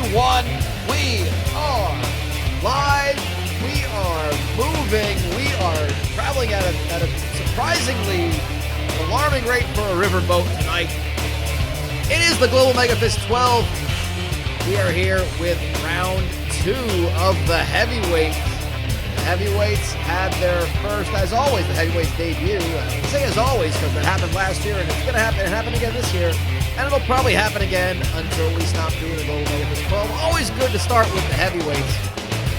everyone. We are live. We are moving. We are traveling at a surprisingly alarming rate for a riverboat tonight. It is the Global MEGAFist 12. We are here with round 2 of the heavyweights. The heavyweights had their first, as always, the heavyweights debut. I say as always because it happened last year and it's going to happen again this year. And it'll probably happen again until we stop doing the Global MEGAFist 12. Always good to start with the heavyweights.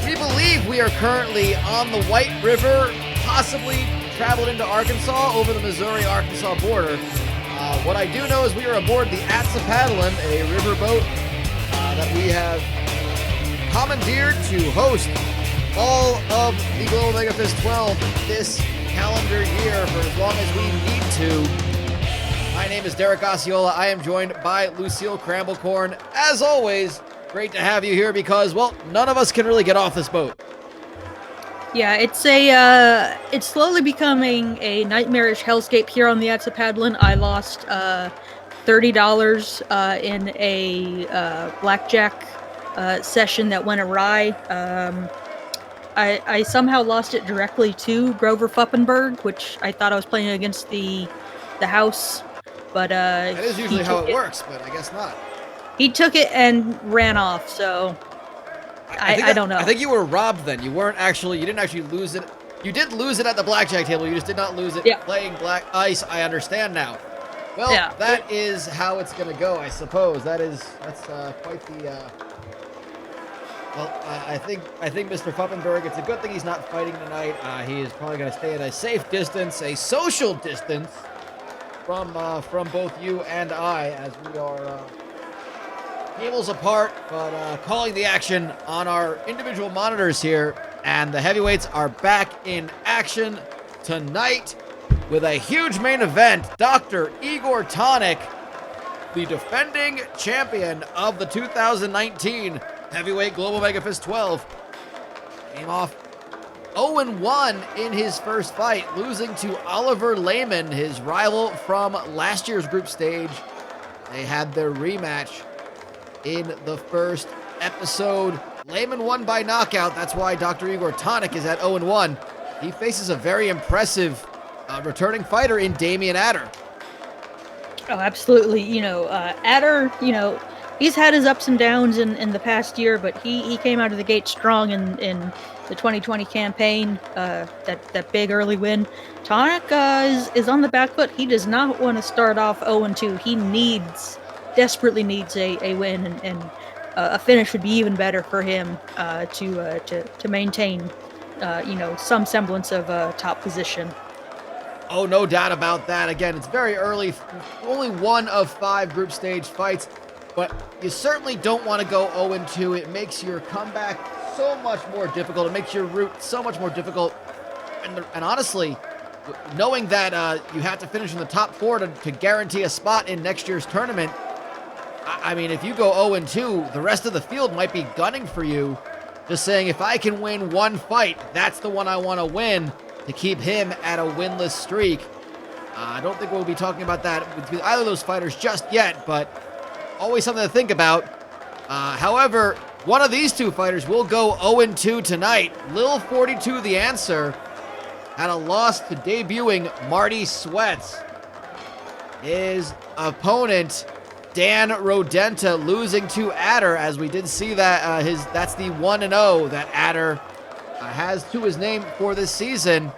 We believe we are currently on the White River, possibly traveled into Arkansas over the Missouri-Arkansas border. What I do know is we are aboard the Atsapaddlin, a riverboat that we have commandeered to host all of the Global MEGAFist 12 this calendar year for as long as we need to. My name is Derek Osceola. I am joined by Lucille Cramblecorn. As always, great to have you here because, well, none of us can really get off this boat. Yeah, it's slowly becoming a nightmarish hellscape here on the Atsapaddlin. I lost $30 in a blackjack session that went awry. I somehow lost it directly to Grover Fuppenberg, which I thought I was playing against the house. But that is usually how it works, but I guess not. He took it and ran off, so I don't know. I think you were robbed then. You didn't actually lose it. You did lose it at the blackjack table. You just did not lose it playing black ice. I understand now. Well, that is how it's going to go, I suppose. That's quite the... I think Mr. Fuppenberg, it's a good thing he's not fighting tonight. He is probably going to stay at a safe distance, a social distance from both you and I, as we are cables apart, but calling the action on our individual monitors here. And the heavyweights are back in action tonight with a huge main event. Dr. Igor Tonic, the defending champion of the 2019 Heavyweight Global MEGAFist 12, came off 0-1 in his first fight, losing to Oliver Lehman, his rival from last year's group stage. They had their rematch in the first episode. Lehman won by knockout. That's why Dr. Igor Tonic is at 0-1. He faces a very impressive returning fighter in Damian Adder. Oh, absolutely. Adder, he's had his ups and downs in the past year, but he came out of the gate strong in the 2020 campaign, that big early win. Tonic is on the back foot. He does not want to start off 0-2. He desperately needs a win, and a finish would be even better for him to maintain, some semblance of a top position. Oh, no doubt about that. Again, it's very early. Only one of 5 group stage fights. But you certainly don't want to go 0-2. It makes your comeback so much more difficult. It makes your route so much more difficult. And honestly, knowing that you have to finish in the top 4 to guarantee a spot in next year's tournament, I mean, if you go 0-2, the rest of the field might be gunning for you. Just saying, if I can win one fight, that's the one I want to win to keep him at a winless streak. I don't think we'll be talking about that with either of those fighters just yet, but always something to think about. However, one of these two fighters will go 0-2 tonight. Lil 42, the answer, had a loss to debuting Marty Sweats. His opponent, Dan Rodenta, losing to Adder, as we did see that that's the 1-0 that Adder has to his name for this season.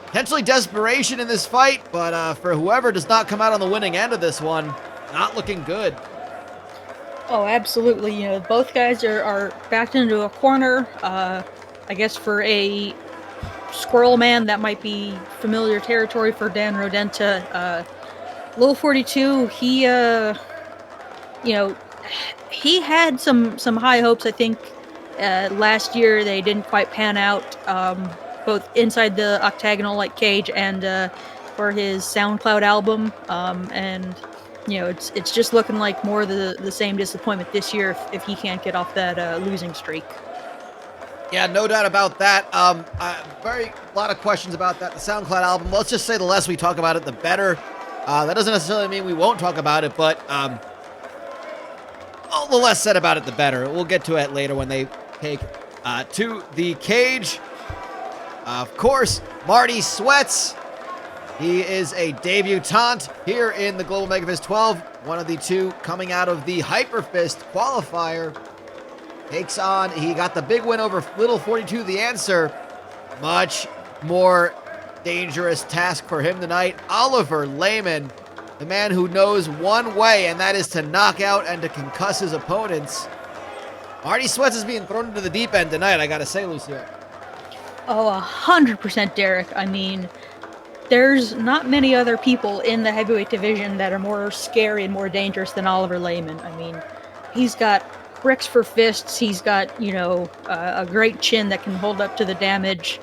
Potentially desperation in this fight, but for whoever does not come out on the winning end of this one, not looking good. Oh, absolutely. Both guys are backed into a corner. I guess for a Squirrel Man, that might be familiar territory for Dan Rodenta. Lil 42, he had some high hopes. I think last year they didn't quite pan out, both inside the octagonal-like cage and for his SoundCloud album. And it's just looking like more of the same disappointment this year if he can't get off that losing streak. Yeah, no doubt about that. A lot of questions about that. The SoundCloud album, let's just say the less we talk about it, the better. That doesn't necessarily mean we won't talk about it, but Well, the less said about it, the better. We'll get to it later when they take to the cage. Of course, Marty Sweats. He is a debutante here in the Global MEGAFist 12. One of the two coming out of the IRMstream qualifier. Takes on, he got the big win over Little 42, the answer. Much more dangerous task for him tonight. Oliver Lehman, the man who knows one way, and that is to knock out and to concuss his opponents. Marty Sweats is being thrown into the deep end tonight, I gotta say, Lucille. Oh, 100%, Derek. I mean, there's not many other people in the heavyweight division that are more scary and more dangerous than Oliver Lehman. I mean, he's got bricks for fists. He's got, a great chin that can hold up to the damage.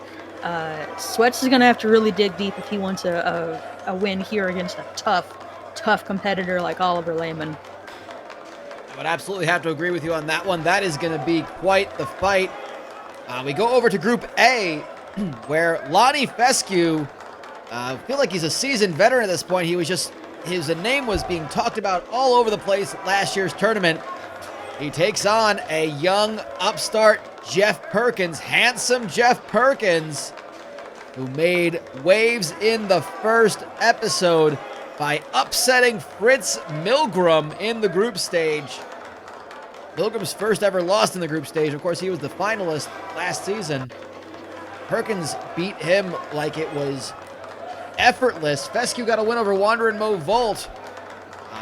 Sweats is going to have to really dig deep if he wants a win here against a tough competitor like Oliver Lehman. I would absolutely have to agree with you on that one. That is going to be quite the fight. We go over to Group A, where Lonnie Fescue, I feel like he's a seasoned veteran at this point. His name was being talked about all over the place at last year's tournament. He takes on a young upstart Jeff Perkins, handsome Jeff Perkins, who made waves in the first episode by upsetting Fritz Milgram in the group stage. Milgram's first ever loss in the group stage. Of course, he was the finalist last season. Perkins beat him like it was effortless. Fescue got a win over Wanderin' Mo Volt.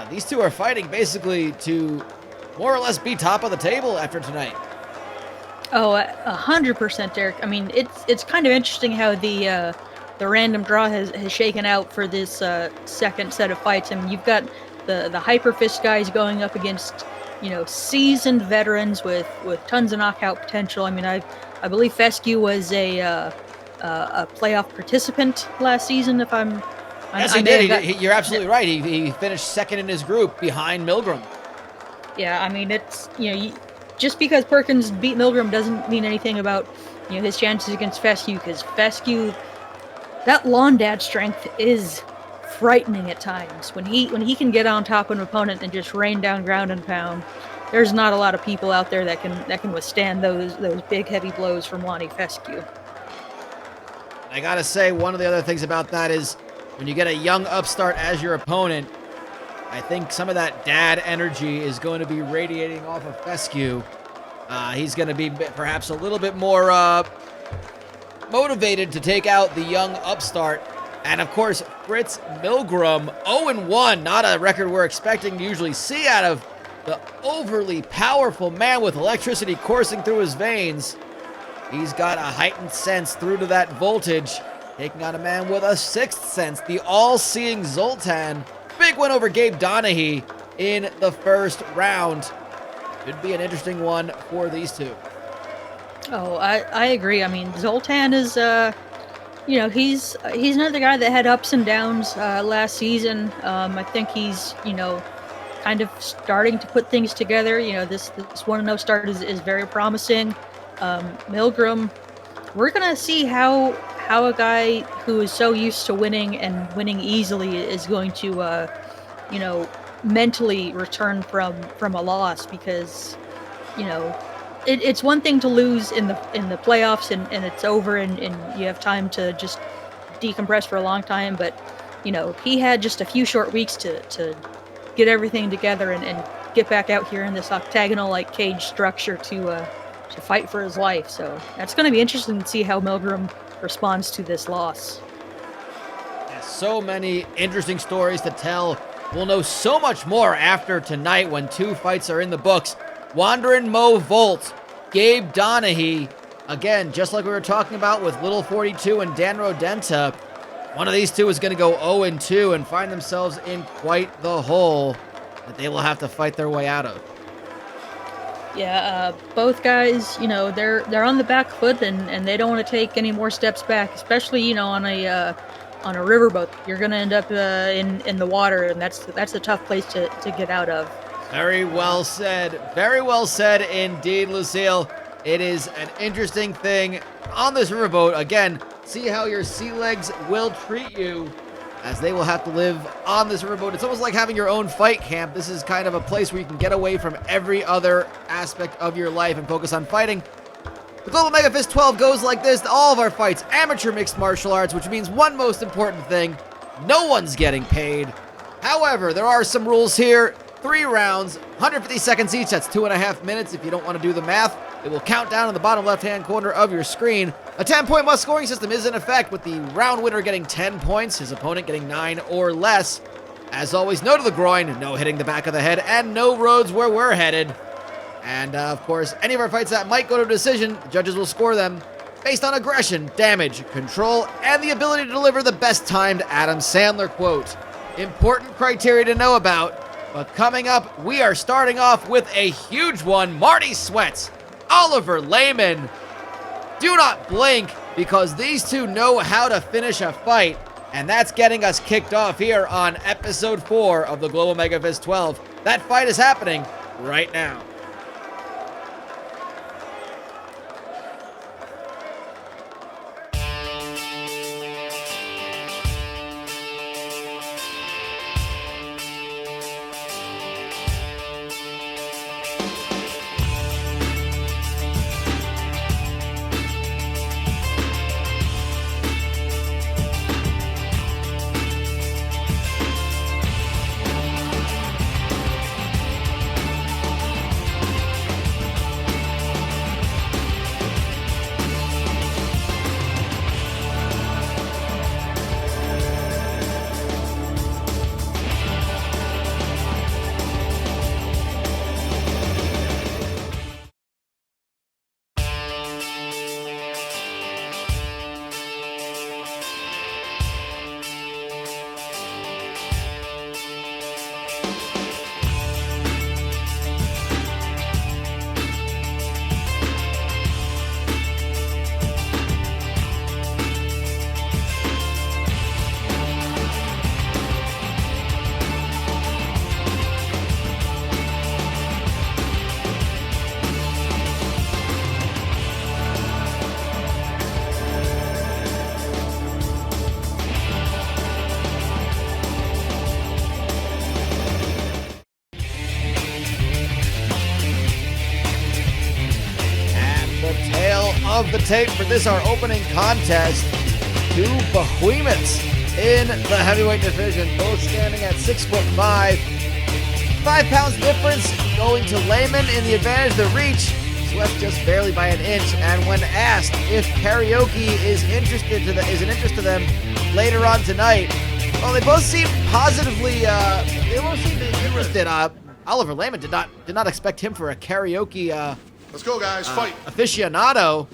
These two are fighting basically to more or less be top of the table after tonight. Oh, 100%, Derek. I mean, it's kind of interesting how the random draw has shaken out for this second set of fights. I mean, you've got the Hyperfist guys going up against, seasoned veterans with tons of knockout potential. I mean, I believe Fescue was a playoff participant last season. If I'm, yes, he did. You're absolutely right. He finished second in his group behind Milgram. Yeah, I mean, it's just because Perkins beat Milgram doesn't mean anything about his chances against Fescue, because Fescue, that lawn dad strength is frightening at times. When he can get on top of an opponent and just rain down ground and pound, there's not a lot of people out there that can withstand those big heavy blows from Lonnie Fescue. I gotta say, one of the other things about that is when you get a young upstart as your opponent, I think some of that dad energy is going to be radiating off of Fescue. He's going to be perhaps a little bit more motivated to take out the young upstart. And of course, Fritz Milgram, 0-1, not a record we're expecting to usually see out of the overly powerful man with electricity coursing through his veins. He's got a heightened sense through to that voltage, taking on a man with a sixth sense, the all-seeing Zoltan. Big win over Gabe Donahue in the first round. Should be an interesting one for these two. Oh, I agree. I mean, Zoltan is, he's another guy that had ups and downs last season. I think he's, kind of starting to put things together. This 1-0 start is very promising. Milgram, we're gonna see how a guy who is so used to winning and winning easily is going to, mentally return from a loss, because, it's one thing to lose in the playoffs and it's over and you have time to just decompress for a long time, but, he had just a few short weeks to get everything together and get back out here in this octagonal-like cage structure to fight for his life. So that's going to be interesting to see how Milgram responds to this loss. So many interesting stories to tell. We'll know so much more after tonight when two fights are in the books. Wanderin' Mo Volt, Gabe Donahue. Again, just like we were talking about with Little 42 and Dan Rodenta, one of these two is going to go 0-2 and find themselves in quite the hole that they will have to fight their way out of. Yeah, both guys, they're on the back foot and they don't want to take any more steps back, especially, on a riverboat. You're going to end up in the water, and that's a tough place to get out of. Very well said. Very well said indeed, Lucille. It is an interesting thing on this riverboat. Again, see how your sea legs will treat you as they will have to live on this riverboat. It's almost like having your own fight camp. This is kind of a place where you can get away from every other aspect of your life and focus on fighting. The Global MEGAFist 12 goes like this to all of our fights: amateur mixed martial arts, which means one most important thing: no one's getting paid. However, there are some rules here. 3 rounds, 150 seconds each. That's 2.5 minutes if you don't want to do the math. It will count down in the bottom left-hand corner of your screen. A 10-point must scoring system is in effect, with the round winner getting 10 points, his opponent getting 9 or less. As always, no to the groin, no hitting the back of the head, and no roads where we're headed. And, of course, any of our fights that might go to a decision, the judges will score them based on aggression, damage, control, and the ability to deliver the best-timed Adam Sandler quote. Important criteria to know about, but coming up, we are starting off with a huge one. Marty Sweats, Oliver Lehman. Do not blink, because these two know how to finish a fight, and that's getting us kicked off here on episode 4 of the Global MEGAFist 12. That fight is happening right now. Of the tape for this, our opening contest. 2 behemoths in the heavyweight division, both standing at 6'5". 5 pounds difference going to Lehman in the advantage. The reach swept just barely by an inch. And when asked if karaoke is an interest to them later on tonight, well, they both seem positively. They both seem interested. Oliver Lehman did not expect him for a karaoke. Let's go, guys. Fight. Aficionado.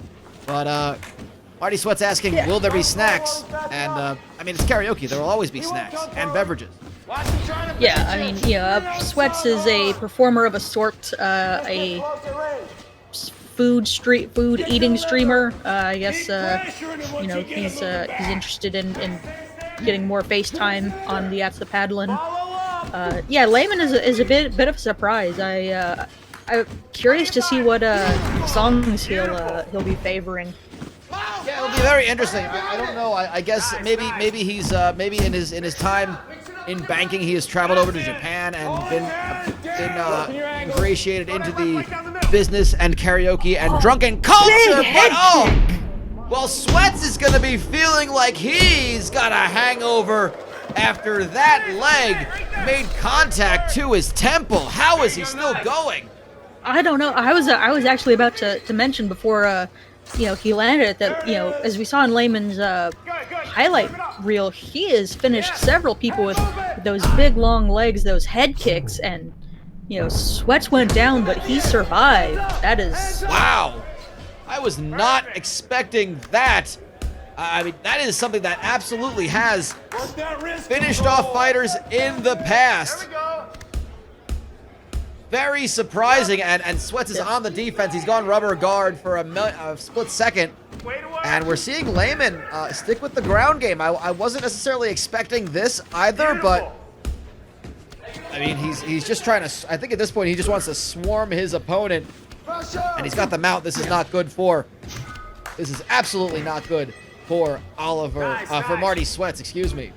But Marty Sweat's asking, will there be snacks? And I mean, it's karaoke. There will always be snacks and beverages. Yeah, I mean, Sweats is a performer of a sort, a food eating streamer. I guess he's interested in getting more FaceTime on the That's the Paddlin'. Yeah, Lehman is a bit of a surprise. I'm curious to see what songs he'll be favoring. Yeah, it'll be very interesting. I don't know. I guess maybe he's maybe in his time in banking, he has traveled over to Japan and been ingratiated into the business and karaoke and drunken culture. Well, Sweats is gonna be feeling like he's got a hangover after that leg made contact to his temple. How is he still going? I don't know. I was actually about to mention before he landed it that as we saw in Lehman's highlight reel, he has finished several people with those big long legs, those head kicks, and Sweats went down, but he survived. That is wow. I was not expecting that. I mean, that is something that absolutely has finished off fighters in the past. Very surprising, and Sweats is on the defense. He's gone rubber guard for a split second, and we're seeing Lehman stick with the ground game. I wasn't necessarily expecting this either, but I mean, he's just trying to. I think at this point he just wants to swarm his opponent, and he's got the mount. This is not good for. This is absolutely not good for Oliver, for Marty Sweats. Excuse me.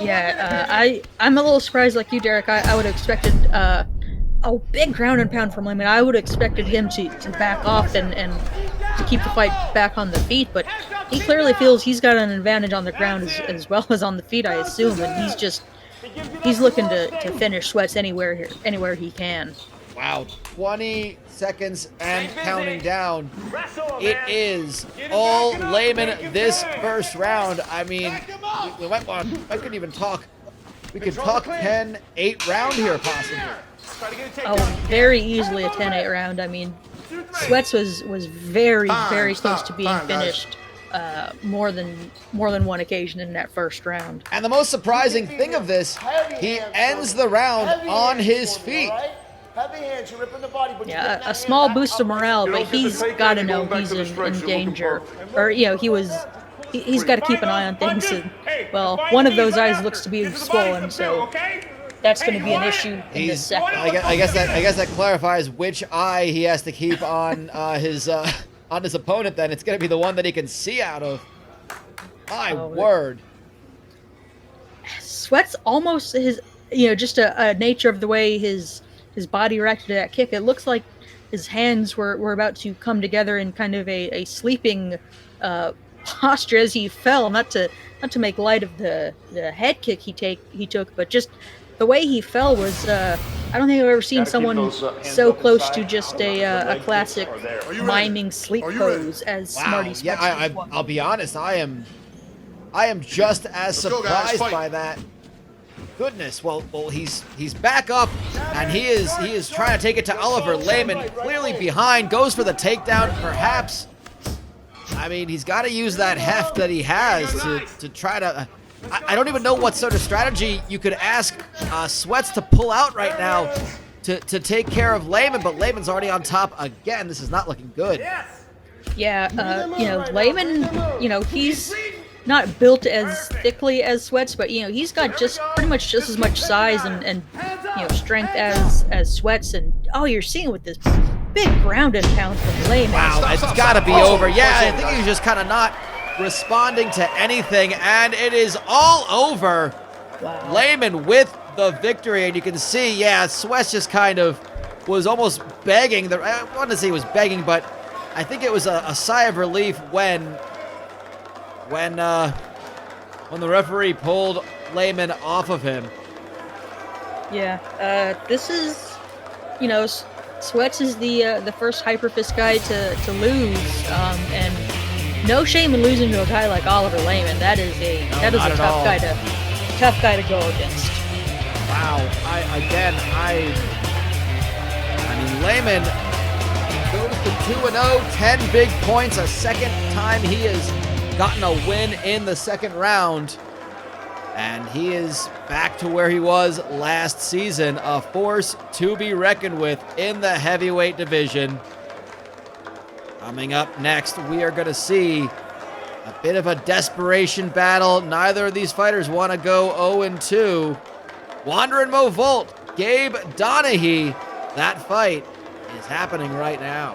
Yeah, I'm a little surprised, like you, Derek. I would have expected a big ground and pound from Lemon. I would have expected him to back off and to keep the fight back on the feet, but he clearly feels he's got an advantage on the ground as well as on the feet, I assume, and he's looking to finish Sweats anywhere he can. Wow, 20 seconds and counting down. It is all Layman this first round. I mean, we might want, I couldn't even talk. We could talk 10-8 round here, possibly. Oh, very easily a 10-8 round. I mean, Sweats was very close to being finished more than one occasion in that first round. And the most surprising thing of this, he ends the round on his feet. Yeah, a small boost of morale, but he's got to know he's in danger. Or, he's got to keep an eye on things. And, well, one of those eyes looks to be swollen, so that's going to be an issue in this second. I guess that clarifies which eye he has to keep on his opponent. Then it's going to be the one that he can see out of. My word. Sweats almost his, just a nature of the way his body reacted to that kick. It looks like his hands were about to come together in kind of a sleeping posture as he fell. Not to make light of the head kick he took, but just the way he fell was. I don't think I've ever seen someone so close to just a classic miming sleep pose as Marty Sweats. Yeah, I'll be honest. I am just as surprised by that. Goodness, well, he's back up, and he is trying to take it to Oliver. Layman clearly behind, goes for the takedown, perhaps. I mean, he's got to use that heft that he has to try to. I don't even know what sort of strategy you could ask Sweats to pull out right now to take care of Layman, but Layman's already on top again. This is not looking good. Yeah, Layman, he's not built as thickly as Sweats, but he's got pretty much just as much size and strength as Sweats, and you're seeing with this big ground and pound from Layman. Wow, it's got to be over. Yeah, I think he's just kind of not responding to anything, and it is all over. Wow. Layman with the victory, and you can see, Sweats just kind of was almost begging. I wanted to say he was begging, but I think it was a sigh of relief when the referee pulled Layman off of him. Yeah, this is, Sweats is the first Hyperfist guy to lose, and no shame in losing to a guy like Oliver Layman. That is a tough guy to go against. Wow, I mean, Layman goes to 2-0, 10 big points, a second time he has gotten a win in the second round, and he is back to where he was last season, a force to be reckoned with in the heavyweight division. Coming up next, we are going to see a bit of a desperation battle. Neither of these fighters want to go 0-2. Wanderin' Mo Volt, Gabe Donaghy. That fight is happening right now.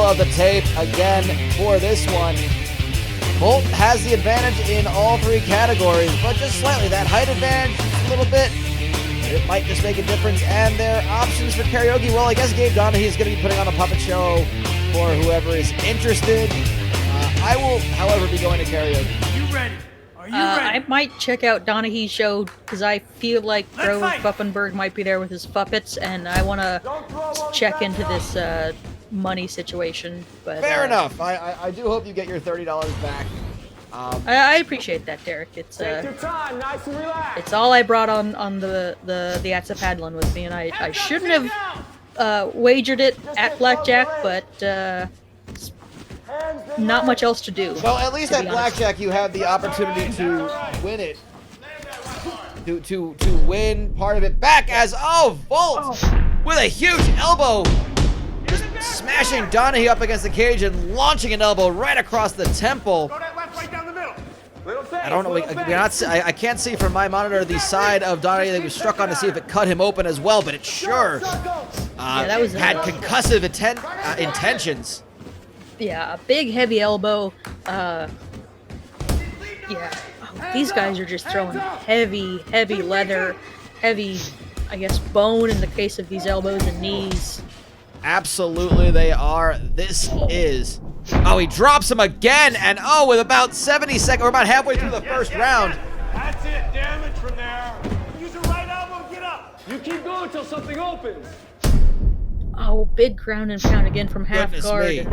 of the tape again for this one. Volt has the advantage in all three categories, but just slightly. That height advantage, a little bit, but it might just make a difference. And their options for karaoke, well, I guess Gabe Donahue is going to be putting on a puppet show for whoever is interested. I will, however, be going to karaoke. Are you ready? Are you ready? I might check out Donahue's show because I feel like Gro Pfuppenberg might be there with his puppets, and I want to check into this money situation. But Fair enough. I do hope you get your $30 back. I appreciate that, Derek. It's Take your time, nice and relaxed. it's all I brought on the Atzapadlin with me, and I shouldn't have wagered it at blackjack, but not much else to do. Well, at least to at be honest. blackjack you have the opportunity to win it. To win part of it back as Volt with a huge elbow, just smashing Donahue up against the cage and launching an elbow right across the temple. Throw that left right down the middle. I don't know. I can't see from my monitor the side of Donahue that was struck on to see if it cut him open as well, but it sure that was had concussive intentions. Yeah, a big heavy elbow. These guys are just throwing heavy leather, heavy, I guess, bone in the case of these elbows and knees. Absolutely, they are. This is. Oh, he drops him again, and with about 70 seconds, we're about halfway through the first round. That's it, damage from there. Use your right elbow, get up. You keep going until something opens. Oh, big ground and pound again from half Goodness guard. me.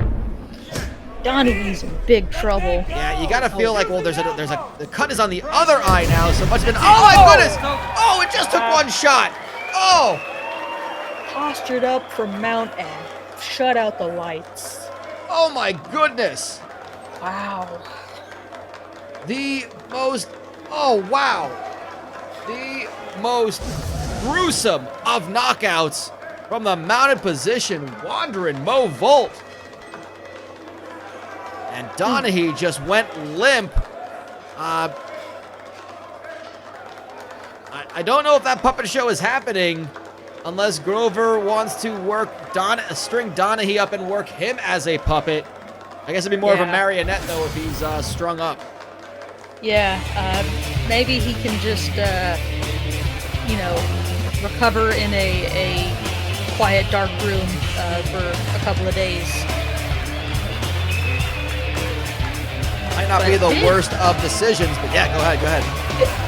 Donahue's in big trouble. Yeah, you gotta feel like, well, the cut is on the other eye now, so much been. Oh my goodness! Oh, it just took one shot. Oh, Postured up from mount and shut out the lights. oh my goodness! Wow. The most. Oh wow! The most gruesome of knockouts from the mounted position, wandering Mo Volt. And Donahue just went limp. I don't know if that puppet show is happening unless Grover wants to string Donahue up and work him as a puppet. I guess it'd be more of a marionette, though, if he's strung up. Yeah, maybe he can just, recover in a quiet, dark room for a couple of days. Might not be the worst of decisions, but yeah, go ahead.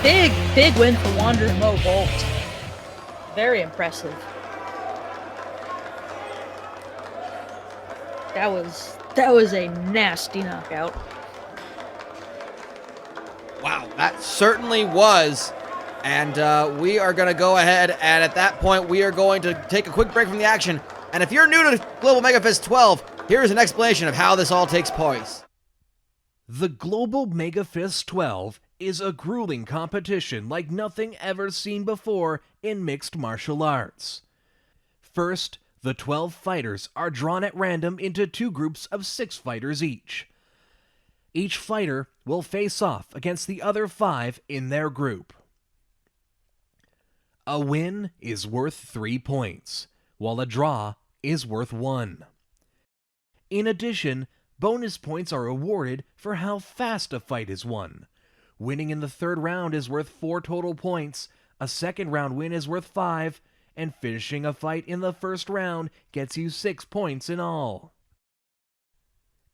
Big win for Wandering Mo Volt. Very impressive. That was a nasty knockout. Wow, that certainly was. And we are going to go ahead, and at that point, we are going to take a quick break from the action. And if you're new to Global MEGAFist 12, here's an explanation of how this all takes place. The Global MEGAFist 12 is a grueling competition like nothing ever seen before in mixed martial arts. First, the 12 fighters are drawn at random into 2 groups of 6 fighters each. Each fighter will face off against the other 5 in their group. A win is worth 3 points, while a draw is worth 1. In addition, bonus points are awarded for how fast a fight is won. Winning in the 3rd round is worth 4 total points, a 2nd round win is worth 5, and finishing a fight in the 1st round gets you 6 points in all.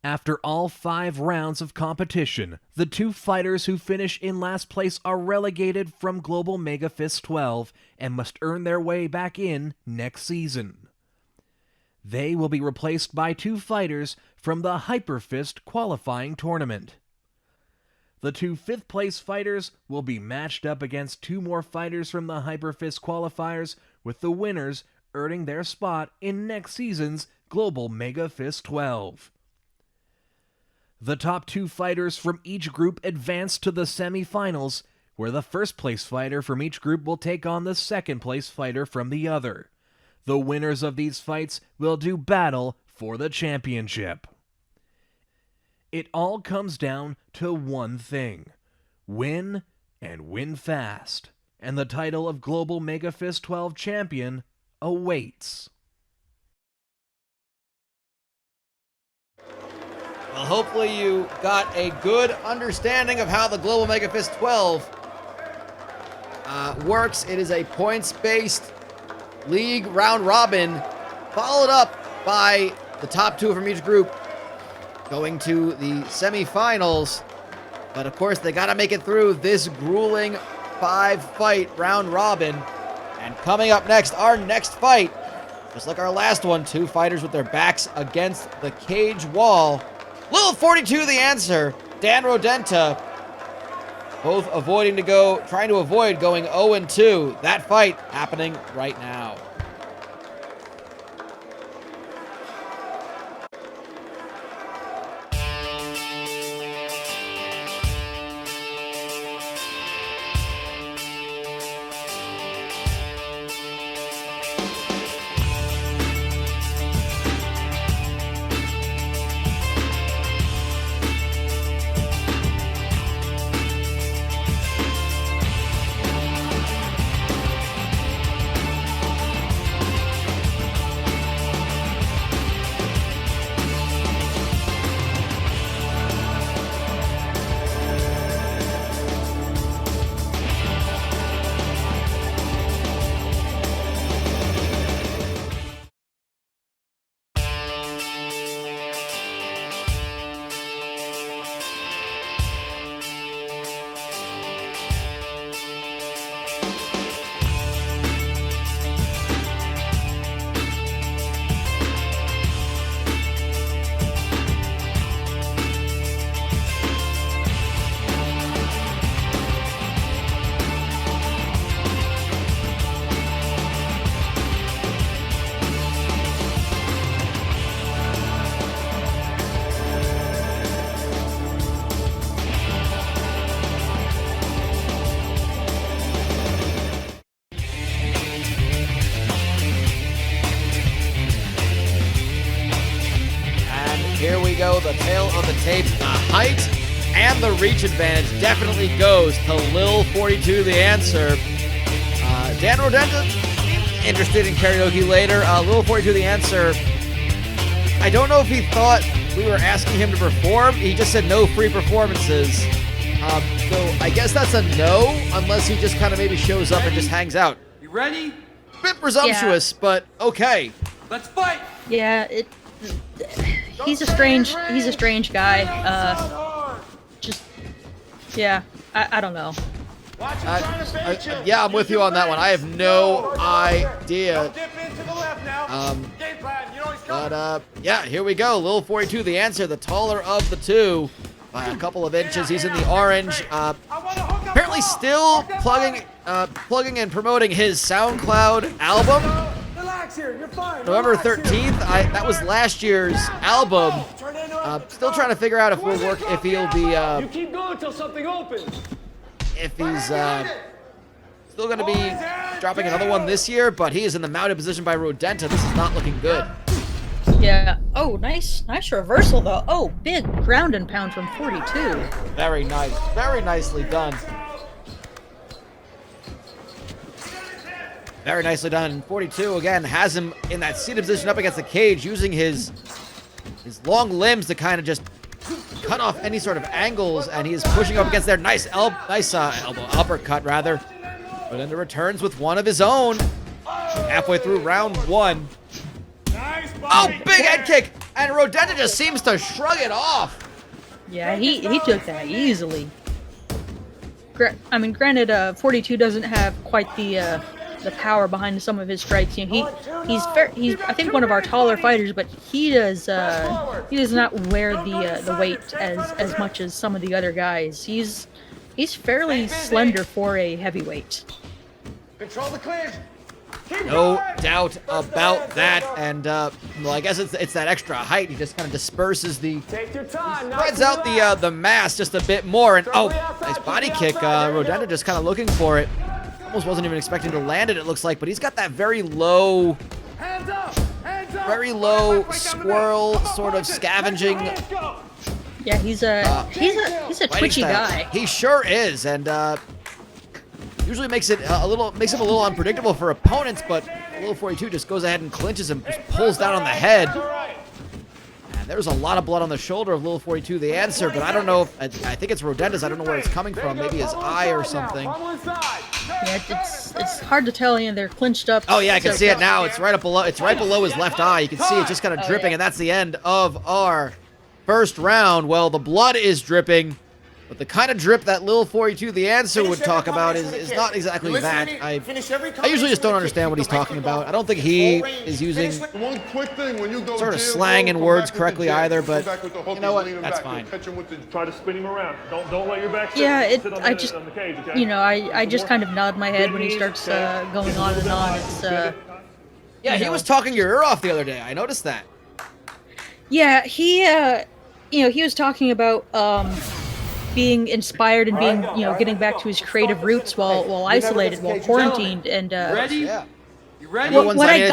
After all 5 rounds of competition, the 2 fighters who finish in last place are relegated from Global MEGAFist 12 and must earn their way back in next season. They will be replaced by 2 fighters from the HyperFist qualifying tournament. The 2 5th-place fighters will be matched up against 2 more fighters from the HyperFist qualifiers, with the winners earning their spot in next season's Global MEGAFist 12. The top 2 fighters from each group advance to the semifinals, where the 1st-place fighter from each group will take on the 2nd-place fighter from the other. The winners of these fights will do battle for the championship. It all comes down to one thing: win, and win fast. And the title of Global MEGAFist 12 champion awaits. Well, hopefully you got a good understanding of how the Global MEGAFist 12 works. It is a points-based league round robin, followed up by the top 2 from each group going to the semifinals. But of course, they got to make it through this grueling 5-fight round robin. And coming up next, our next fight, just like our last one, 2 fighters with their backs against the cage wall. Little 42 the answer. Dan Rodenta, both trying to avoid going 0-2. That fight happening right now. Here we go, the tail of the tape. The height and the reach advantage definitely goes to Lil 42 the answer. Dan Rodenta, interested in karaoke later. Lil 42 the answer. I don't know if he thought we were asking him to perform. He just said no free performances. So I guess that's a no, unless he just kind of maybe shows up and just hangs out. You ready? Bit presumptuous, but okay. Let's fight. Yeah, he's a strange guy. Yeah, I don't know. Yeah, I'm with you on that one. I have no idea. Yeah, here we go. Lil 42, the answer, the taller of the 2 by a couple of inches. He's in the orange. Apparently still plugging and promoting his SoundCloud album. November 13th. That was last year's album. Still trying to figure out if he'll be. You keep going till something opens. If he's still going to be dropping another one this year, but he is in the mounted position by Rodenta. This is not looking good. Yeah. Oh, nice reversal though. Oh, big ground and pound from 42. Very nice. Very nicely done. Very nicely done. 42 again has him in that seated position up against the cage, using his long limbs to kind of just cut off any sort of angles, and he is pushing up against their nice uppercut rather. But then returns with one of his own halfway through round 1. Oh, big head kick, and Rodenta just seems to shrug it off. Yeah, he took that easily. I mean, granted, 42 doesn't have quite the power behind some of his strikes. You know, he's I think one of our taller fighters, but he does not wear the weight as much as some of the other guys. He's fairly slender for a heavyweight. Control the clinch. No doubt about that, and well, I guess it's that extra height. He just kind of disperses Take your time. spreads out the mass just a bit more, and oh, nice body kick. Rodenta just kind of looking for it. Almost wasn't even expecting to land it, it looks like, but he's got that very low squirrel sort of scavenging. Yeah, he's a twitchy style. guy. He sure is, and usually makes him a little unpredictable for opponents, but Lil 42 just goes ahead and clinches him, just pulls down on the head. And there's a lot of blood on the shoulder of Lil 42, the answer, but I don't know if, I think it's Rodenta's. I don't know where it's coming from. Maybe his eye or something. Yeah, it's hard to tell. They're clinched up. Oh yeah, I can so- see it now. It's right up below. It's right below his left eye. You can see it just kind of dripping, yeah. and that's the end of our first round. Well, the blood is dripping, but the kind of drip that Lil 42, the answer, would talk about is not exactly that. I usually just don't understand what he's talking about. I don't think he is using sort of slang and words correctly either, but you know what? That's fine. Try to spin him around. Don't let your back Yeah, sit on the cage, okay? I just kind of nod my head when he starts going on and on. It's Yeah, he was talking your ear off the other day. I noticed that. yeah, he was talking about being inspired and being getting back to his creative roots while isolated, while quarantined, and Yeah. You ready? Everyone's, what I I mean,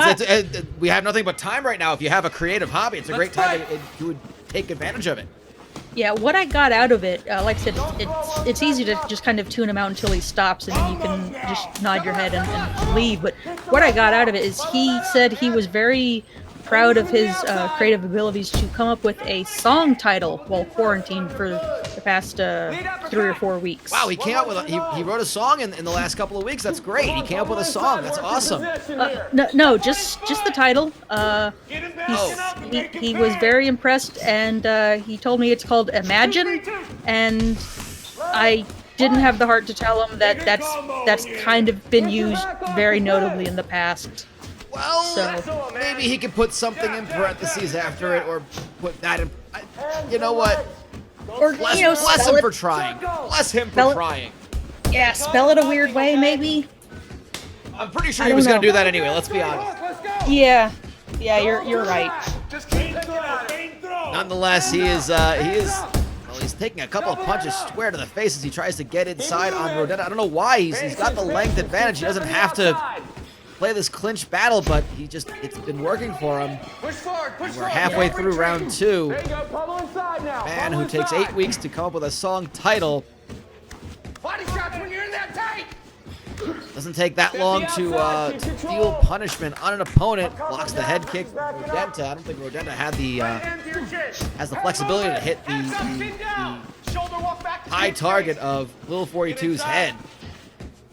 got- we have nothing but time right now. If you have a creative hobby, it's a great Let's time to take advantage of it. yeah, what I got out of it, like I said, it's easy to just kind of tune him out until he stops, and then you can just nod your head and leave. But what I got out of it is he said he was very proud of his creative abilities to come up with a song title while quarantined for the past 3 or 4 weeks. Wow, he came up with he wrote a song in the last couple of weeks. That's great. He came up with a song. That's awesome. No, just the title. He was very impressed, and he told me it's called Imagine, and I didn't have the heart to tell him that that's kind of been used very notably in the past. Well, So- maybe he could put something in parentheses after it, or put that in. You know what? Or Bless spell him it, for trying. Bless him for Spell it- trying. yeah, spell it a weird way, maybe. I'm pretty sure I he was don't going to know. do that anyway. Let's be honest. Yeah, you're right. Just keep it out. Nonetheless, he's taking a couple of punches square to the face as he tries to get inside on Rodenta. I don't know why he's got the length advantage. He doesn't have to play this clinch battle, but it's been working for him. Push forward. Push We're forward. halfway through round 2. There you go, Pablo inside now. Man Pablo who takes inside. 8 weeks to come up with a song title. Body shots when you're in that tight. Doesn't take that long to feel punishment on an opponent. Blocks the head kick from Rodenta. I don't think Rodenta had has the flexibility to hit the high target of Lil 42's head.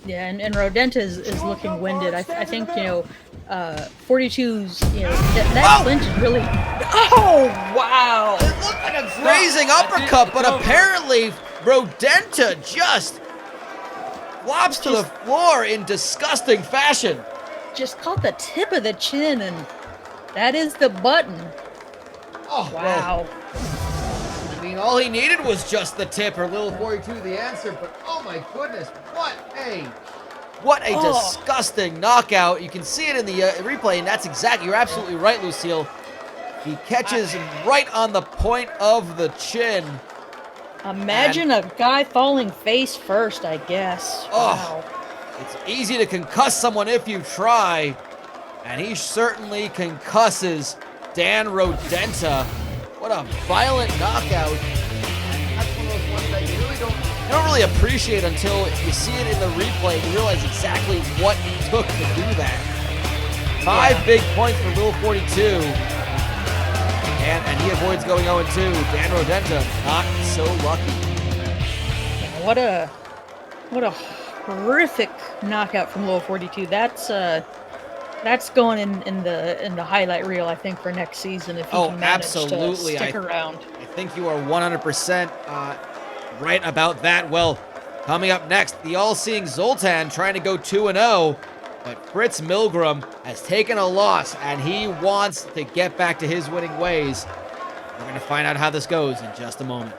Yeah, and Rodenta is looking winded. I think 42's that Oh! clinch is really. Oh wow! It looked like a grazing uppercut, but apparently Rodenta just flops to the floor in disgusting fashion. Just caught the tip of the chin, and that is the button. Oh, well, Wow. I mean, all he needed was just the tip, or Lil 42 the answer, but oh my goodness, what a Oh. disgusting knockout. You can see it in the replay, and that's exactly, you're absolutely right, Lucille. He catches him right on the point of the chin. Imagine a guy falling face first, I guess. Oh. Wow. It's easy to concuss someone if you try, and he certainly concusses Dan Rodenta. What a violent knockout. That's one of those ones that you don't really appreciate until you see it in the replay and you realize exactly what it took to do that. 5 big points for Lil 42. And he avoids going 0-2. Dan Rodenta, not so lucky. What a horrific knockout from Lil 42. That's going in the highlight reel, I think, for next season if he Oh, can manage absolutely. to stick around. I think you are 100% right about that. Well, coming up next, the all-seeing Zoltan trying to go 2-0, but Fritz Milgram has taken a loss, and he wants to get back to his winning ways. We're going to find out how this goes in just a moment.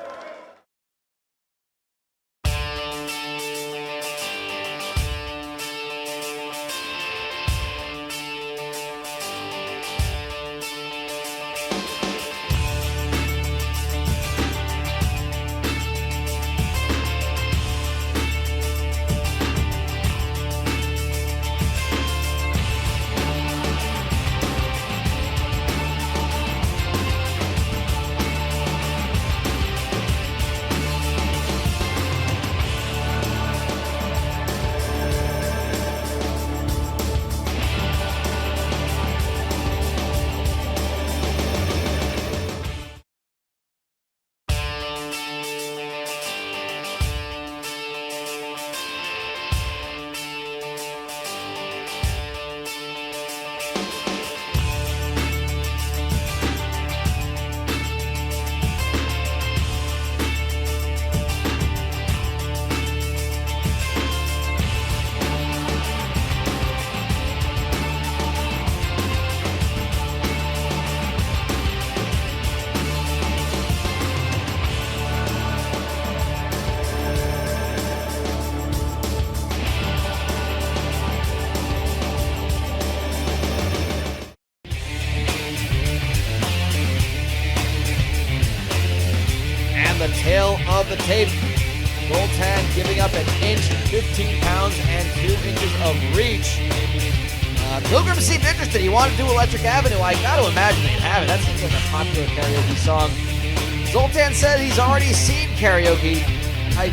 of the tape. Zoltan giving up an inch, 15 pounds, and 2 inches of reach. Pilgrim seemed interested. He wanted to do Electric Avenue. I got to imagine he have it. That seems like a popular karaoke song. Zoltan said he's already seen karaoke. I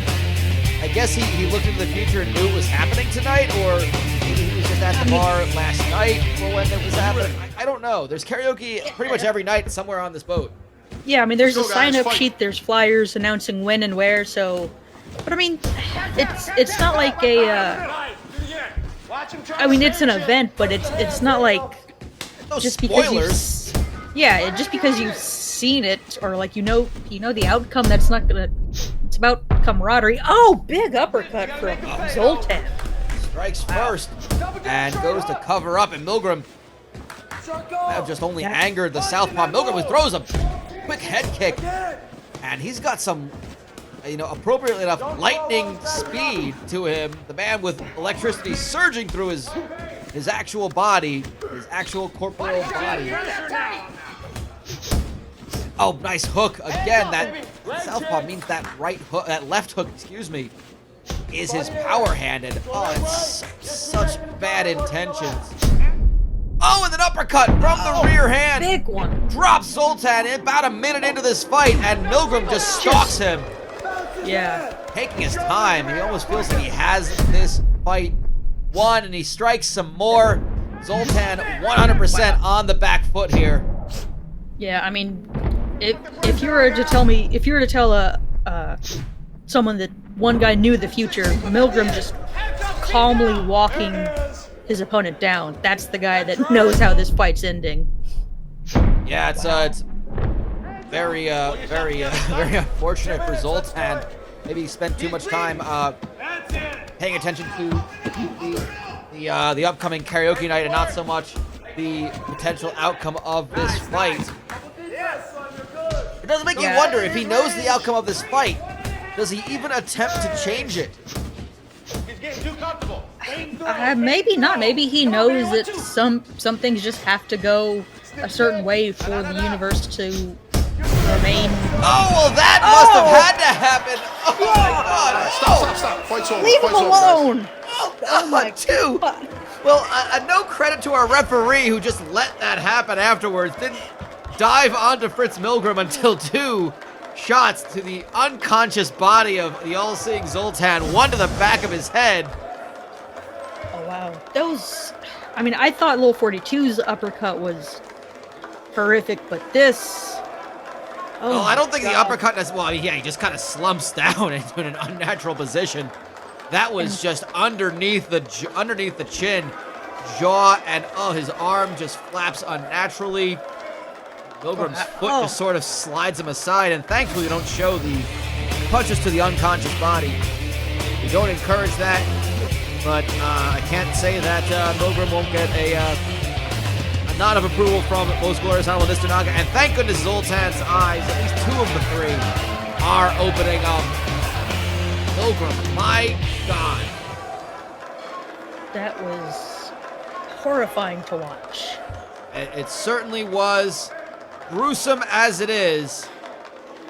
guess he looked into the future and knew it was happening tonight, or maybe he was just at the bar last night for when it was happening. I don't know. There's karaoke pretty much every night somewhere on this boat. Yeah, I mean, there's a Let's go, guys, sign-up fight. sheet, there's flyers announcing when and where, so... But I mean, it's not like a, I mean, it's an event, but it's not like No just because spoilers. just because you've seen it, or like you know the outcome, that's not gonna... It's about camaraderie. Oh, big uppercut from Zoltan. Strikes first and goes to cover up, and Milgram have just only angered the southpaw. Milgram throws a quick head kick, and he's got some, appropriately enough lightning speed to him. The man with electricity surging through his actual body, his actual corporeal body. Oh, nice hook again. That southpaw means that right hook, that left hook, excuse me, is his power hand, and it's such bad intentions. Oh, and an uppercut from the rear hand. Big one. Drops Zoltan about a minute into this fight, and Milgram just stalks him, Yeah. taking his time. He almost feels like he has this fight won, and he strikes some more. Zoltan 100% on the back foot here. Yeah, I mean, if you were to tell someone that one guy knew the future, Milgram just calmly walking his opponent down, that's the guy that knows how this fight's ending. Yeah, it's very very unfortunate for Zoltan. Maybe he spent too much time paying attention to the upcoming karaoke night and not so much the potential outcome of this fight. It does make you wonder, if he knows the outcome of this fight, does he even attempt to change it? He's getting too comfortable. Maybe not. Maybe he knows that some things just have to go a certain way for the universe to remain. Oh, well, that must have had to happen. Oh, my God. Stop. Fight's over. Leave him Fight's over, guys. alone. Oh, my two. Well, no credit to our referee who just let that happen afterwards. Didn't dive onto Fritz Milgram until 2 shots to the unconscious body of the all-seeing Zoltan, one to the back of his head. Oh wow, I mean, I thought Lil 42's uppercut was horrific, but this. Oh, I don't think the God. uppercut is, well, yeah, he just kind of slumps down into an unnatural position. That was just underneath the chin, jaw, and his arm just flaps unnaturally. Milgram's foot just sort of slides him aside, and thankfully we don't show the punches to the unconscious body. We don't encourage that, but I can't say that Milgram won't get a nod of approval from Most Glorious Honorable Mr. Naga, and thank goodness Zoltan's eyes, at least 2 of the 3, are opening up. Milgram, my God. That was horrifying to watch. It certainly was. Gruesome as it is,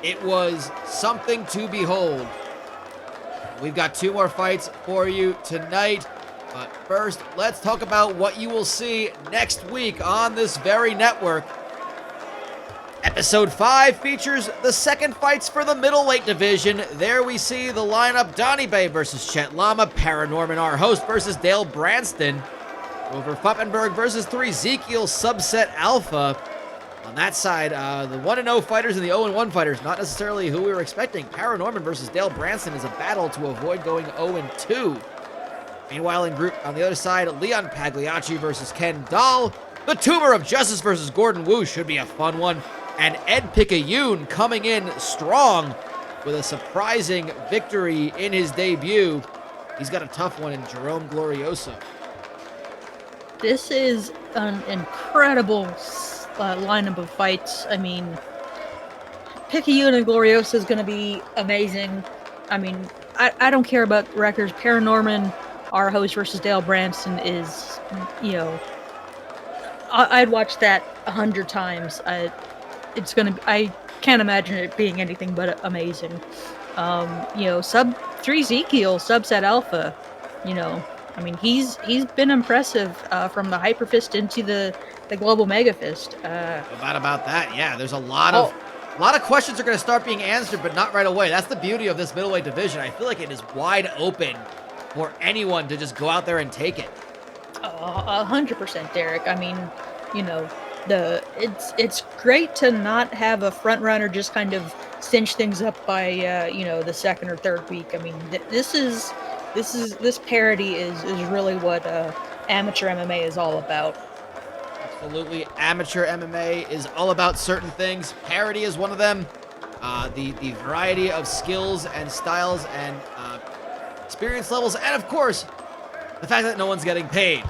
it was something to behold. We've got 2 more fights for you tonight, but first, let's talk about what you will see next week on this very network. Episode 5 features the second fights for the middleweight division. There we see the lineup: Donnie Bay versus Chet Lama, Paranorman our host versus Dale Branston, Grover Fuppenberg versus 3 Ezekiel Subset Alpha. On that side, the 1-0 fighters and the 0-1 fighters, not necessarily who we were expecting. Paranorman versus Dale Branston is a battle to avoid going 0-2. Meanwhile, on the other side, Leon Pagliacci versus Ken Dahl. The Tumor of Justice versus Gordon Wu should be a fun one. And Ed Picayune coming in strong with a surprising victory in his debut. He's got a tough one in Jerome Glorioso. This is an incredible lineup of fights. I mean, Picayune and Gloriosa is going to be amazing. I mean, I don't care about records. Paranorman, our host versus Dale Branston is, I'd watch that 100 times. I can't imagine it being anything but amazing. Sub 3 Ezekiel, subset alpha, I mean, he's been impressive from the Hyperfist into the global Megafist. No doubt about that. Yeah, there's a lot of questions are going to start being answered, but not right away. That's the beauty of this middleweight division. I feel like it is wide open for anyone to just go out there and take it. 100%, Derek. I mean, it's great to not have a front runner just kind of cinch things up by the second or third week. I mean, this parity is really what amateur MMA is all about. Absolutely, amateur MMA is all about certain things. Parity is one of them. The variety of skills and styles and experience levels, and of course, the fact that no one's getting paid.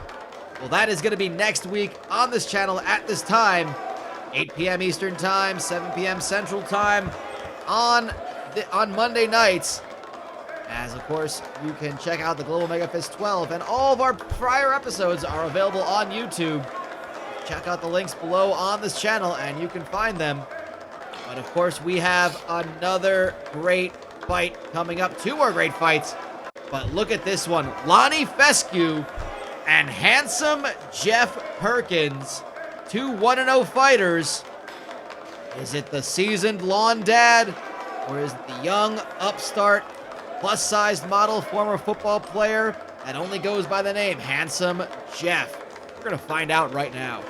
Well, that is going to be next week on this channel at this time, 8 p.m. Eastern Time, 7 p.m. Central Time, on Monday nights. As, of course, you can check out the Global Megafist 12, and all of our prior episodes are available on YouTube. Check out the links below on this channel, and you can find them. But, of course, we have another great fight coming up. 2 more great fights. But look at this one. Lonnie Fescue and handsome Jeff Perkins. 2 1-0 fighters. Is it the seasoned lawn dad? Or is it the young, upstart, plus-sized model, former football player that only goes by the name Handsome Jeff? We're going to find out right now.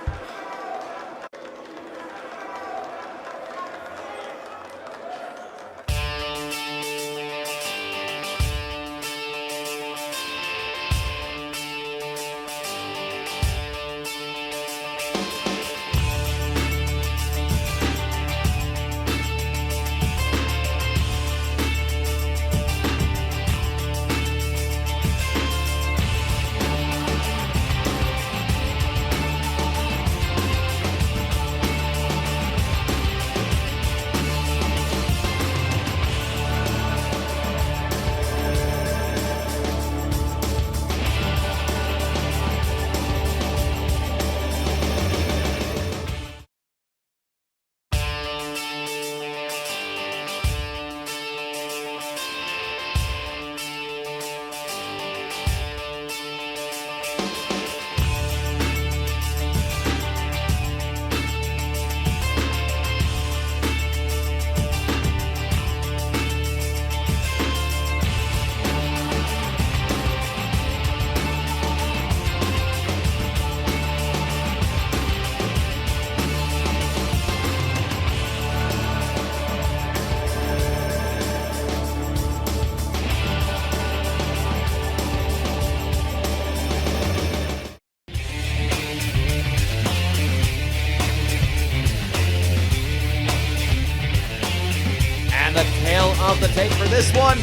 Of the tape for this one. 2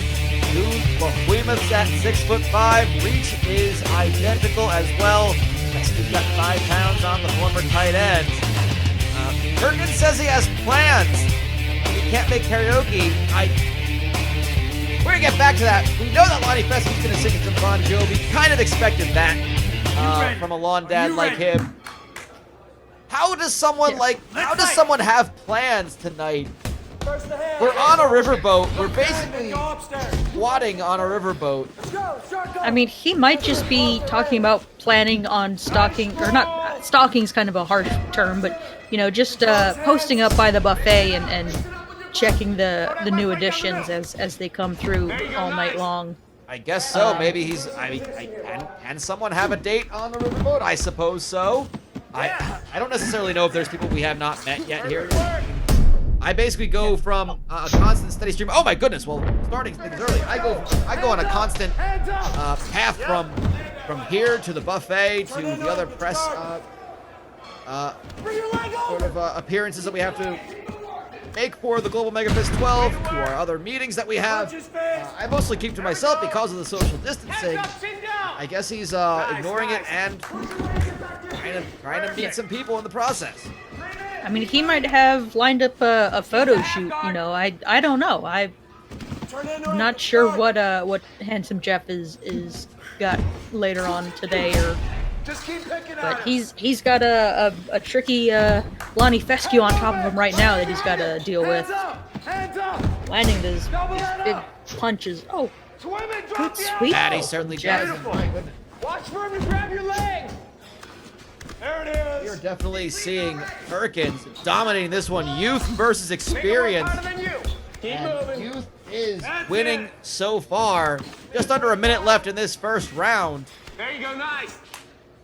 behemoths at 6'5". Reach is identical as well. He's got 5 pounds on the former tight end. Perkins says he has plans. He can't make karaoke. We're gonna get back to that. We know that Lonnie Fescue's gonna sing some Bon Jovi. Kind of expected that from a lawn dad like him. How does someone someone have plans tonight? We're on a riverboat. We're basically squatting on a riverboat. I mean, he might just be talking about planning on stalking, or not, stalking's kind of a harsh term, but, just posting up by the buffet and checking the new additions as they come through all night long. I guess so. Maybe he's, can someone have a date on the riverboat? I suppose so. I don't necessarily know if there's people we have not met yet here. I basically go from a constant steady stream. Oh my goodness! Well, starting things early, I go on a constant path from here to the buffet to the other press sort of appearances that we have to make for the Global Megafist 12, to our other meetings that we have. I mostly keep to myself because of the social distancing. I guess he's ignoring it and trying to meet some people in the process. I mean, he might have lined up a photo shoot, I don't know. I'm not sure what Handsome Jeff is got later on today, but he's got a tricky Lonnie Fescue on top of him right now that he's got to deal with. Hands up! landing these big punches. Oh, Swim and good drop the sweep. That he elbow. certainly Jeff. does. My goodness. Watch for him to grab your leg. There it You're is. definitely seeing Perkins dominating this one. Youth versus Make him work experience. harder than you. Keep And moving. Youth is That's winning it. so far. Just under a minute left in this first round. There you go, nice.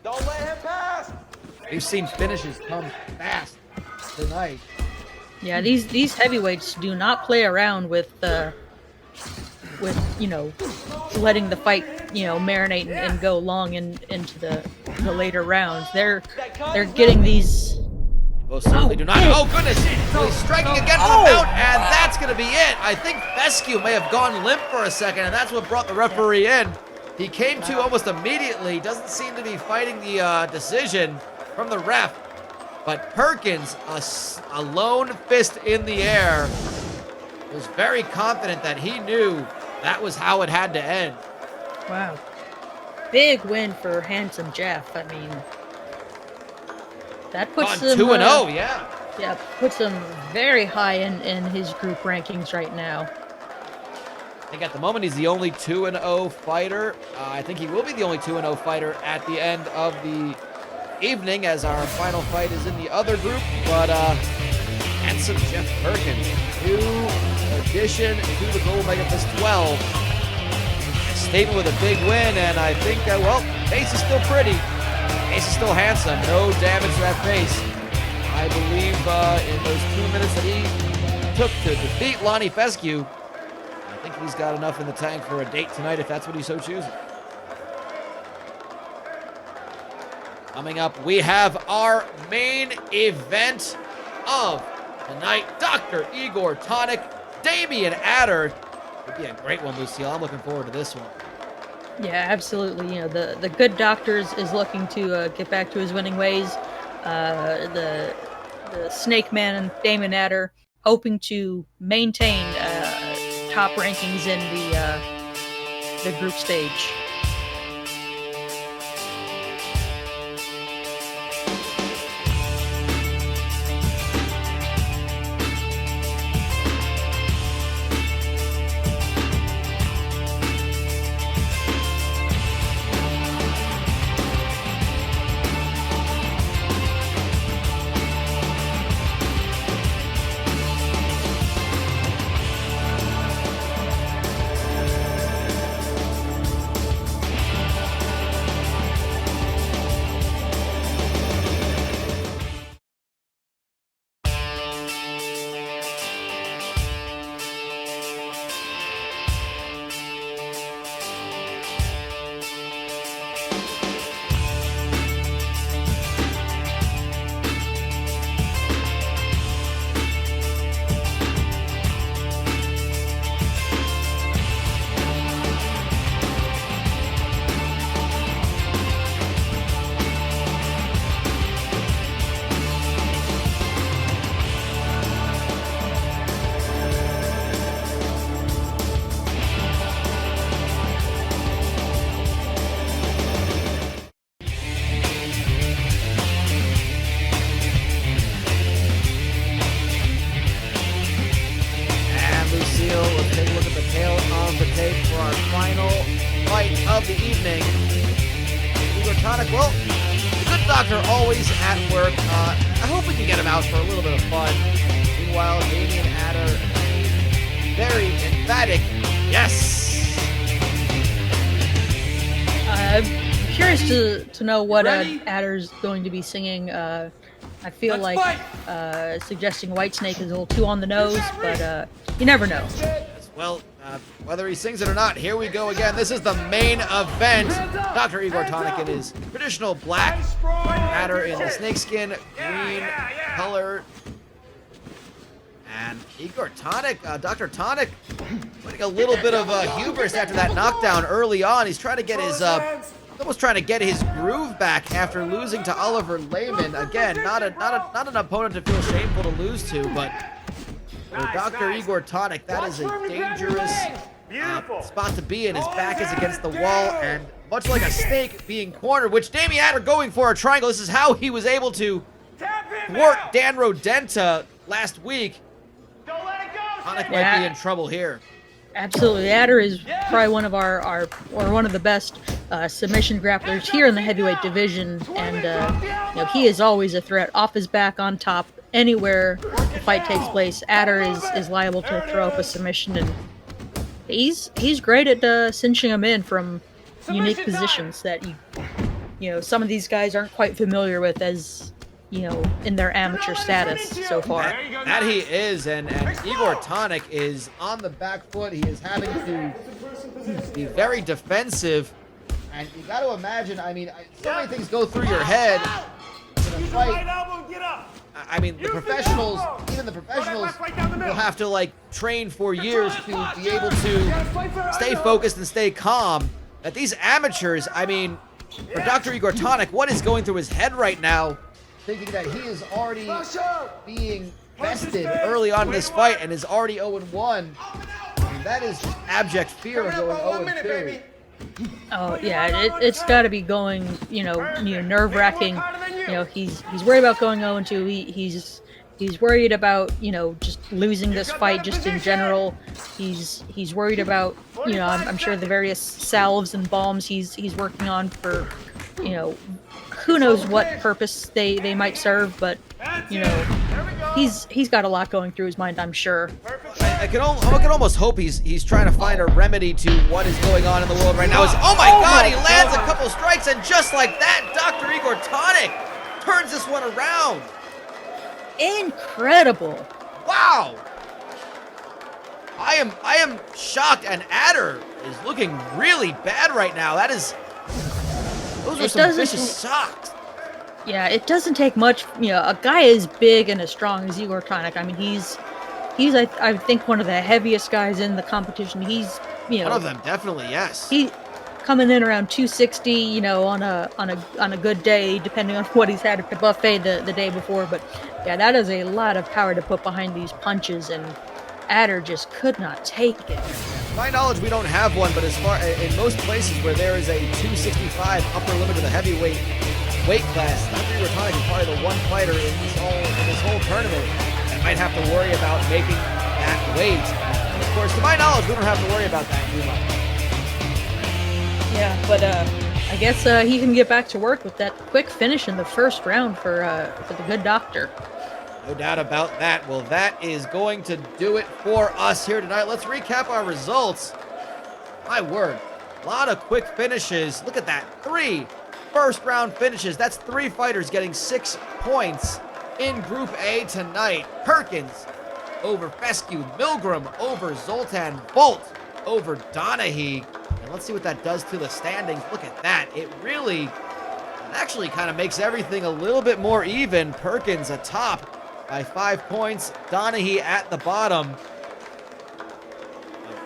Don't let him pass. We've seen finishes come fast tonight. Yeah, these heavyweights do not play around with you know, letting the fight, you know, marinate and go long into the later rounds. They're getting these. Most certainly do not. Oh, goodness. He's striking again for the mount, and that's going to be it. I think Fescue may have gone limp for a second, and that's what brought the referee in. He came to almost immediately. Doesn't seem to be fighting the decision from the ref. But Perkins, a lone fist in the air, was very confident that he knew that was how it had to end. Wow, big win for Handsome Jeff. I mean, that puts On him 2-0, yeah. Yeah, puts him very high in his group rankings right now. I think at the moment he's the only 2-0 fighter. I think he will be the only 2-0 fighter at the end of the evening, as our final fight is in the other group. But Handsome Jeff Perkins, new addition to the Global MEGAFist 12. Statement with a big win, and I think, well, face is still pretty. Face is still handsome. No damage to that face. I believe in those 2 minutes that he took to defeat Lonnie Fescue, I think he's got enough in the tank for a date tonight if that's what he so chooses. Coming up, we have our main event of the night. Dr. Igor Tonic, Damian Adder. It'd be a great one, Lucille. I'm looking forward to this one. Yeah, absolutely. You know, the good doctor is looking to get back to his winning ways. The Snake Man and Damon Adder hoping to maintain top rankings in the group stage. Let's take a look at the tail of the tape for our final fight of the evening. Igor Tonic, well, the good doctor always at work. I hope we can get him out for a little bit of fun. Meanwhile, Damian Adder, very emphatic, yes! I'm curious to know what Adder's going to be singing. I feel like suggesting Whitesnake is a little too on the nose, but you never know. Well, whether he sings it or not, here we go again. This is the main event. Dr. Igor Tonic in his traditional black, Adder in the snakeskin, green color. And Igor Tonic, Dr. Tonic, putting a little bit of hubris after that knockdown early on. He's trying to get his, almost trying to get his groove back after losing to Oliver Lehman. Again, not an opponent to feel shameful to lose to, but for Dr. Igor Tonic, that is a dangerous spot to be in. His back is against the wall, and much like a snake being cornered, which Damian Adder going for a triangle. This is how he was able to thwart Dan Rodenta last week. Don't let it go, Tonic Yeah. might be in trouble here. Absolutely, Adder is probably one of one of the best submission grapplers here in the heavyweight division, and he is always a threat. Off his back, on top, anywhere the fight takes place, Adder is liable to throw up a submission, and he's great at cinching them in from unique positions that some of these guys aren't quite familiar with as in their amateur status so far. That he is, and Igor Tonic is on the back foot. He is having to be very defensive, and you got to imagine. I mean, so many things go through your head in a fight. I mean, the professionals, even the professionals, will have to like train for years to be able to stay focused and stay calm. That these amateurs, I mean, for Dr. Igor Tonic, what is going through his head right now? Thinking that he is already being bested early on in this fight and is already 0-1. I mean, that is just abject fear of going 0-2. Oh yeah, it's got to be going, nerve-wracking. He's worried about going 0-2. He's worried about just losing this fight just in general. He's worried about I'm sure the various salves and balms he's working on for who knows what purpose they might serve, but he's got a lot going through his mind, I'm sure. I can almost hope he's trying to find a remedy to what is going on in the world right now. Oh my God, he lands a couple strikes, and just like that, Dr. Igor Tonic turns this one around. Incredible. Wow. I am shocked, and Adder is looking really bad right now. Those are some vicious shots. Yeah, it doesn't take much. A guy as big and as strong as Igor Tonic. I mean, he's I think one of the heaviest guys in the competition. He's one of them, definitely, yes. He coming in around 260. On a good day, depending on what he's had at the buffet the day before. But yeah, that is a lot of power to put behind these punches, and Adder just could not take it. To my knowledge, we don't have one, but in most places where there is a 265 upper limit of the heavyweight weight class, Dr. Igor Tonic is probably the one fighter in this whole tournament that might have to worry about making that weight. And of course, to my knowledge, we don't have to worry about that too much. Yeah, but I guess he can get back to work with that quick finish in the first round for the good doctor. No doubt about that. Well, that is going to do it for us here tonight. Let's recap our results. My word, a lot of quick finishes. Look at that, 3 first-round finishes. That's 3 fighters getting 6 points in Group A tonight. Perkins over Fescue, Milgram over Zoltan, Bolt over Donaghy. And let's see what that does to the standings. Look at that. It actually kind of makes everything a little bit more even. Perkins atop by 5 points. Donaghy at the bottom.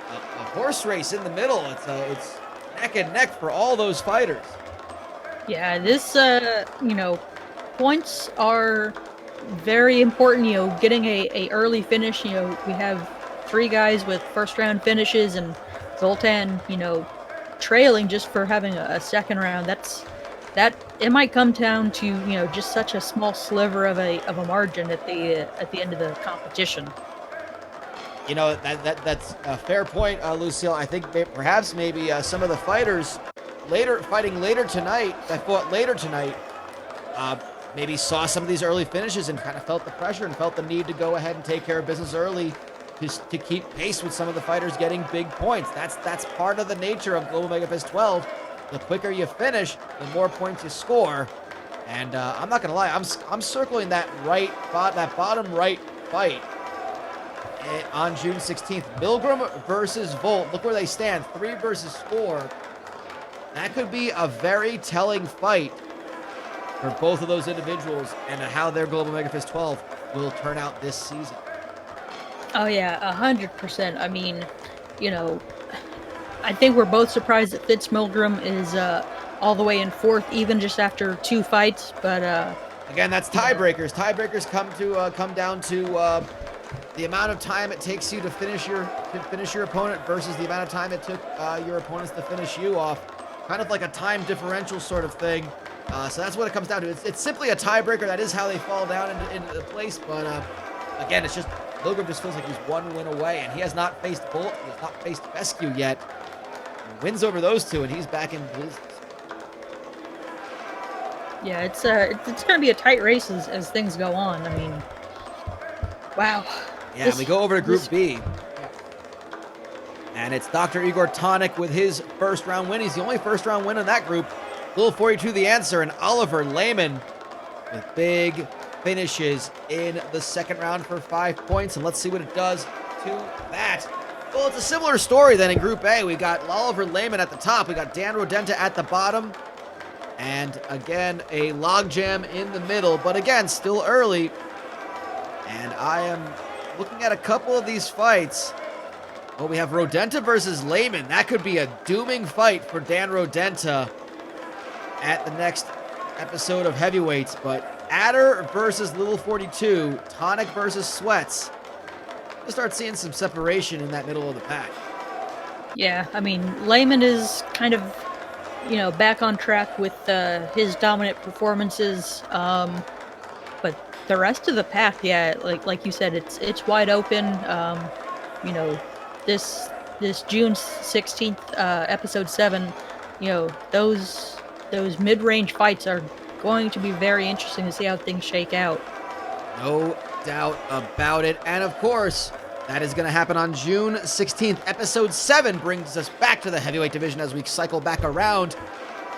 A horse race in the middle. It's neck and neck for all those fighters. Yeah, this points are very important. Getting a early finish. We have 3 guys with first round finishes, and Zoltan, trailing just for having a second round. That it might come down to just such a small sliver of a margin at the end of the competition. That's a fair point, Lucille. I think perhaps maybe some of the fighters fighting later tonight, that fought later tonight, maybe saw some of these early finishes and kind of felt the pressure and felt the need to go ahead and take care of business early to keep pace with some of the fighters getting big points. That's part of the nature of Global MEGAFist 12. The quicker you finish, the more points you score. And I'm not gonna lie, I'm circling that bottom right fight on June 16th. Milgram versus Volt. Look where they stand, 3 versus 4. That could be a very telling fight for both of those individuals and how their Global MEGAFist 12 will turn out this season. Oh yeah, 100%. I mean, I think we're both surprised that Fitz Milgram is all the way in 4th, even just after 2 fights. But again, that's tiebreakers. Tiebreakers come down to the amount of time it takes you to finish your opponent versus the amount of time it took your opponents to finish you off. Kind of like a time differential sort of thing. So that's what it comes down to. It's simply a tiebreaker. That is how they fall down into the place. But again, it's just Pilgrim just feels like he's one win away, and he has not faced Bolt. He has not faced Fescue yet. He wins over those two, and he's back in business. Yeah, it's going to be a tight race as things go on. I mean, wow. Yeah, and we go over to Group B. And it's Dr. Igor Tonic with his first round win. He's the only first round win in that group. Little 42 the answer, and Oliver Lehman with big finishes in the second round for 5 points. And let's see what it does to that. Well, it's a similar story then in Group A. We got Oliver Lehman at the top. We got Dan Rodenta at the bottom. And again, a logjam in the middle. But again, still early. And I am looking at a couple of these fights. Well, we have Rodenta versus Lehman. That could be a dooming fight for Dan Rodenta at the next episode of Heavyweights. But Adder versus Little 42, Tonic versus Sweats. We'll start seeing some separation in that middle of the pack. Yeah, I mean, Lehman is kind of, back on track with his dominant performances. But the rest of the pack, yeah, like you said, it's wide open. This June 16th, episode 7, those mid-range fights are going to be very interesting to see how things shake out. No doubt about it. And of course, that is going to happen on June 16th. Episode 7 brings us back to the heavyweight division as we cycle back around.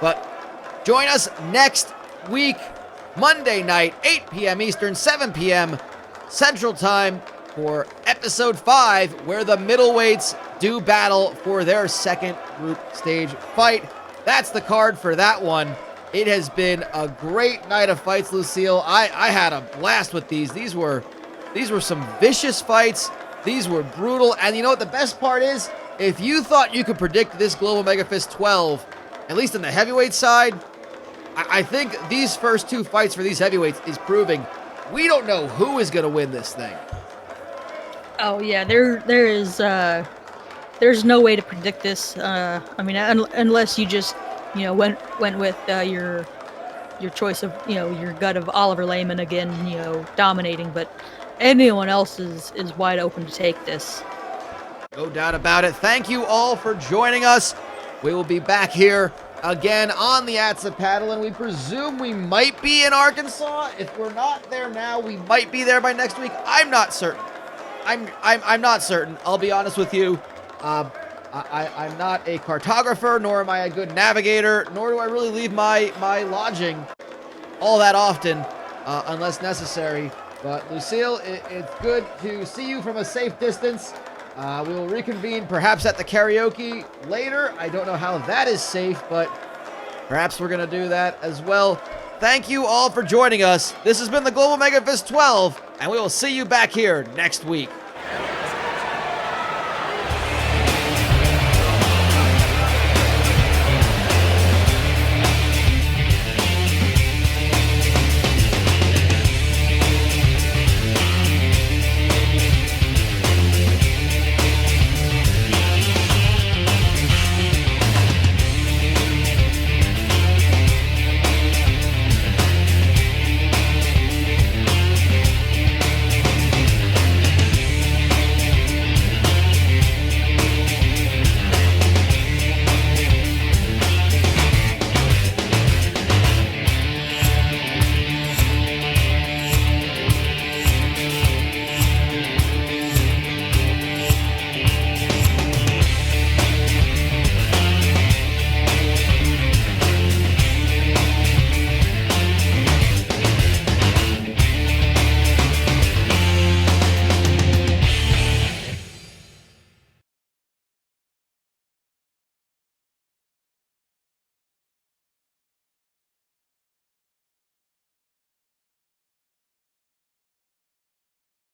But join us next week, Monday night, 8 p.m. Eastern, 7 p.m. Central Time, for episode 5, where the middleweights do battle for their second group stage fight. That's the card for that one. It has been a great night of fights, Lucille. I had a blast with these. These were some vicious fights. These were brutal. And you know what the best part is? If you thought you could predict this Global MEGAFist 12, at least on the heavyweight side, I think these first 2 fights for these heavyweights is proving we don't know who is going to win this thing. Oh yeah, there's no way to predict this. I mean, unless you just went with your choice of your gut of Oliver Lehman again, dominating. But anyone else is wide open to take this. No doubt about it. Thank you all for joining us. We will be back here again on the Atsa Paddle, and we presume we might be in Arkansas. If we're not there now, we might be there by next week. I'm not certain. I'm not certain. I'll be honest with you. I'm not a cartographer, nor am I a good navigator, nor do I really leave my lodging all that often, unless necessary. But Lucille, it's good to see you from a safe distance. We will reconvene perhaps at the karaoke later. I don't know how that is safe, but perhaps we're going to do that as well. Thank you all for joining us. This has been the Global MEGAFist 12, and we will see you back here next week.